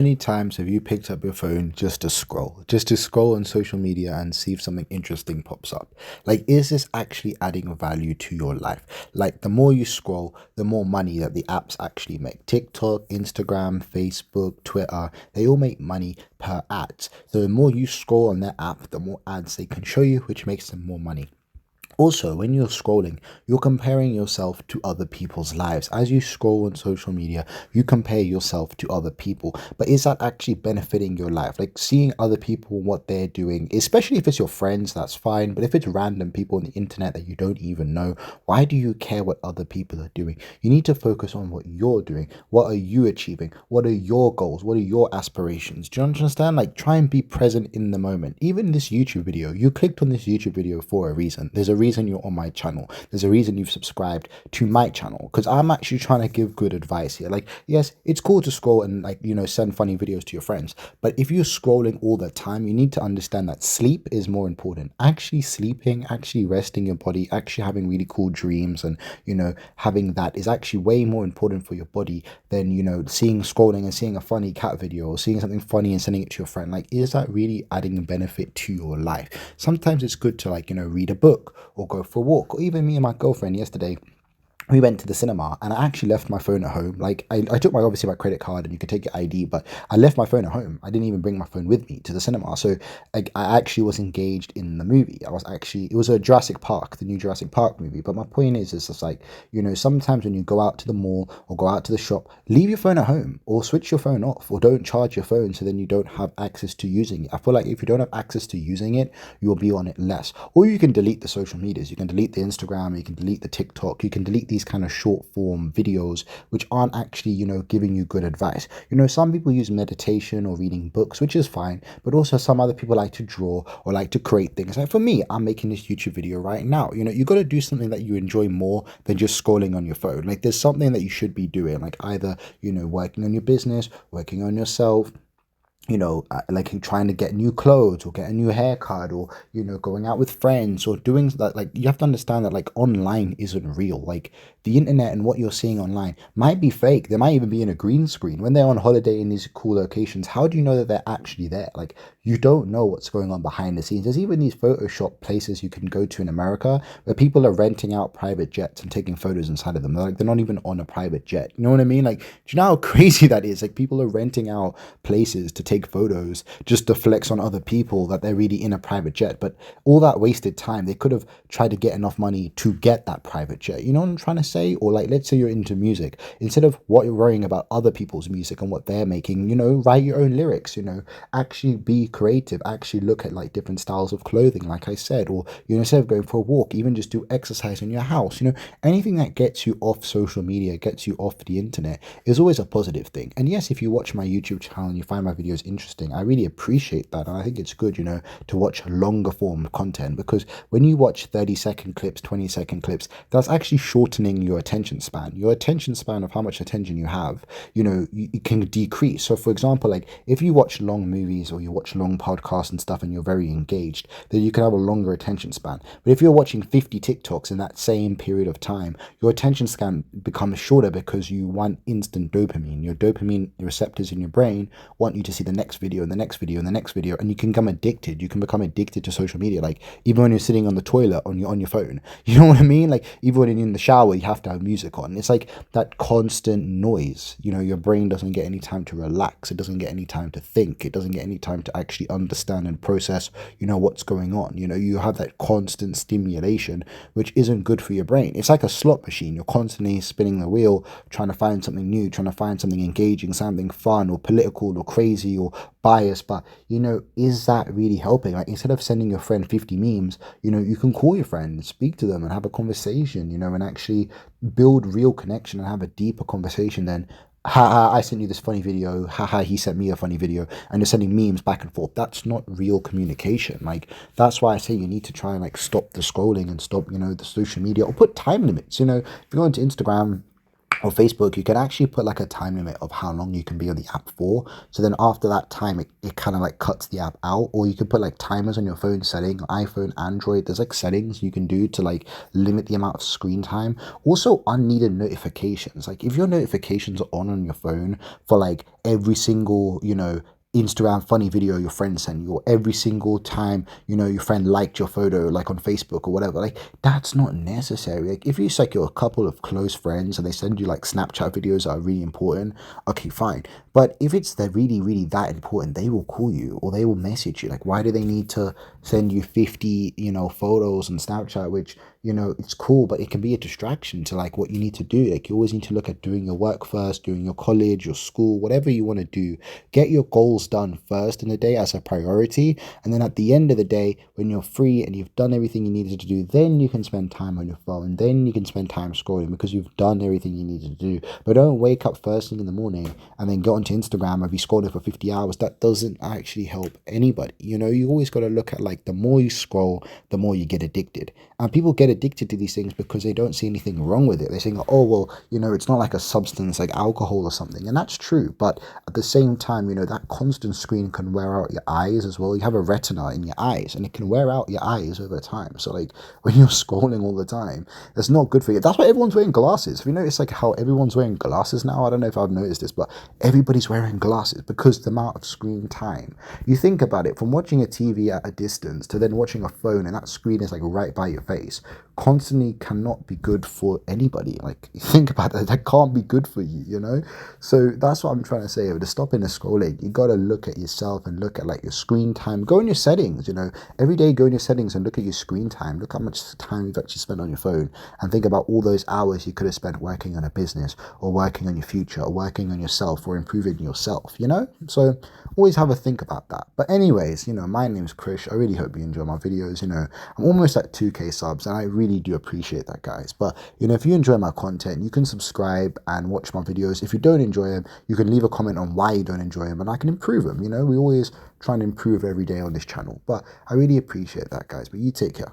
Many times have you picked up your phone just to scroll on social media and see if something interesting pops up? Like, is this actually adding value to your life? Like, the more you scroll, the more money that the apps actually make. TikTok, Instagram, Facebook, Twitter, they all make money per ads. So the more you scroll on their app, the more ads they can show you, which makes them more money. Also, when you're scrolling, you're comparing yourself to other people's lives. As you scroll on social media, you compare yourself to other people. But is that actually benefiting your life? Like seeing other people, what they're doing, especially if it's your friends, that's fine. But if it's random people on the internet that you don't even know, why do you care what other people are doing? You need to focus on what you're doing. What are you achieving? What are your goals? What are your aspirations? Do you understand? Like, try and be present in the moment. Even this YouTube video, you clicked on this YouTube video for a reason. There's a reason you're on my channel. There's a reason you've subscribed to my channel, because I'm actually trying to give good advice here. Like, yes, it's cool to scroll and, like, send funny videos to your friends, but if you're scrolling all the time, you need to understand that sleep is more important. Actually sleeping, actually resting your body, actually having really cool dreams, and having that is actually way more important for your body than seeing scrolling and seeing a funny cat video or seeing something funny and sending it to your friend. Like, is that really adding benefit to your life? Sometimes it's good to, like, read a book or go for a walk. Or even me and my girlfriend yesterday, we went to the cinema and I actually left my phone at home. Like, I took obviously my credit card and you could take your ID, but I left my phone at home. I didn't even bring my phone with me to the cinema. So I actually was engaged in the movie. It was a Jurassic Park, the new Jurassic Park movie. But my point is, it's just like, sometimes when you go out to the mall or go out to the shop, leave your phone at home or switch your phone off or don't charge your phone so then you don't have access to using it. I feel like if you don't have access to using it, you'll be on it less. Or you can delete the social medias. You can delete the Instagram, you can delete the TikTok, you can delete these kind of short form videos which aren't actually giving you good advice. Some people use meditation or reading books, which is fine, but also some other people like to draw or like to create things. Like for me, I'm making this YouTube video right now. You got to do something that you enjoy more than just scrolling on your phone. Like, there's something that you should be doing, like either working on your business, working on yourself, like trying to get new clothes or get a new haircut, or going out with friends or doing that. Like, you have to understand that, like, online isn't real. Like, the internet and what you're seeing online might be fake. They might even be in a green screen. When they're on holiday in these cool locations, how do you know that they're actually there? Like, you don't know what's going on behind the scenes. There's even these Photoshop places you can go to in America where people are renting out private jets and taking photos inside of them. They're not even on a private jet. You know what I mean? Like, do you know how crazy that is? Like, people are renting out places to take photos just to flex on other people that they're really in a private jet. But all that wasted time, they could have tried to get enough money to get that private jet. You know what I'm trying to say? Or, like, let's say you're into music, instead of what you're worrying about other people's music and what they're making, write your own lyrics. Actually be creative, actually look at, like, different styles of clothing, like I said, or instead of going for a walk, even just do exercise in your house. Anything that gets you off social media, gets you off the internet, is always a positive thing. And yes, if you watch my YouTube channel and you find my videos interesting, I really appreciate that. And I think it's good, to watch longer form content, because when you watch 30-second clips, 20-second clips, that's actually shortening your attention span. Your attention span of how much attention you have, it can decrease. So for example, like, if you watch long movies or you watch long podcasts and stuff and you're very engaged, then you can have a longer attention span. But if you're watching 50 TikToks in that same period of time, your attention span becomes shorter because you want instant dopamine. Your dopamine receptors in your brain want you to see the next video and the next video and the next video, and you can become addicted. You can become addicted to social media. Like, even when you're sitting on the toilet on your phone, you know what I mean? Like, even when you're in the shower, you have to have music on. It's like that constant noise. Your brain doesn't get any time to relax. It doesn't get any time to think. It doesn't get any time to actually understand and process what's going on. You have that constant stimulation, which isn't good for your brain. It's like a slot machine. You're constantly spinning the wheel, trying to find something new, trying to find something engaging, something fun or political or crazy or biased. But is that really helping? Like, instead of sending your friend 50 memes, you can call your friend and speak to them and have a conversation, and actually build real connection and have a deeper conversation than, haha, I sent you this funny video, haha, he sent me a funny video, and you're sending memes back and forth. That's not real communication. Like, that's why I say you need to try and, like, stop the scrolling and stop the social media, or put time limits. If you go into Instagram, or Facebook, you can actually put like a time limit of how long you can be on the app for. So then after that time, it kind of like cuts the app out. Or you can put like timers on your phone setting, iPhone, Android. There's like settings you can do to like limit the amount of screen time. Also, unneeded notifications. Like if your notifications are on your phone for like every single, Instagram funny video your friend sent you, or every single time your friend liked your photo like on Facebook or whatever, like that's not necessary. Like if it's like you're a couple of close friends and they send you like Snapchat videos that are really important, okay, fine. But if it's they're really really that important, they will call you or they will message you. Like why do they need to send you 50 photos on Snapchat, which it's cool, but it can be a distraction to like what you need to do. Like you always need to look at doing your work first, doing your college, your school, whatever you want to do. Get your goals done first in the day as a priority, and then at the end of the day, when you're free and you've done everything you needed to do, then you can spend time on your phone, then you can spend time scrolling because you've done everything you needed to do. But don't wake up first thing in the morning and then go onto Instagram and be scrolling for 50 hours. That doesn't actually help anybody. You always got to look at like the more you scroll, the more you get addicted. And people get addicted to these things because they don't see anything wrong with it. They're saying, oh, well, it's not like a substance like alcohol or something. And that's true. But at the same time, that constant screen can wear out your eyes as well. You have a retina in your eyes and it can wear out your eyes over time. So like when you're scrolling all the time, that's not good for you. That's why everyone's wearing glasses. Have you noticed like how everyone's wearing glasses now? I don't know if I've noticed this, but everybody's wearing glasses because the amount of screen time. You think about it, from watching a TV at a distance to then watching a phone and that screen is like right by your face, constantly cannot be good for anybody. Like think about that can't be good for you. So that's what I'm trying to say. To stop in the scrolling, you got to look at yourself and look at like your screen time. Go in your settings, every day. Go in your settings and look at your screen time. Look how much time you've actually spent on your phone, and think about all those hours you could have spent working on a business or working on your future or working on yourself or improving yourself. So always have a think about that. But anyways, my name's Krish. I really hope you enjoy my videos. I'm almost at 2K subs and I really do appreciate that, guys. But if you enjoy my content, you can subscribe and watch my videos. If you don't enjoy them, you can leave a comment on why you don't enjoy them and I can improve them. We always try and improve every day on this channel. But I really appreciate that, guys. But you take care.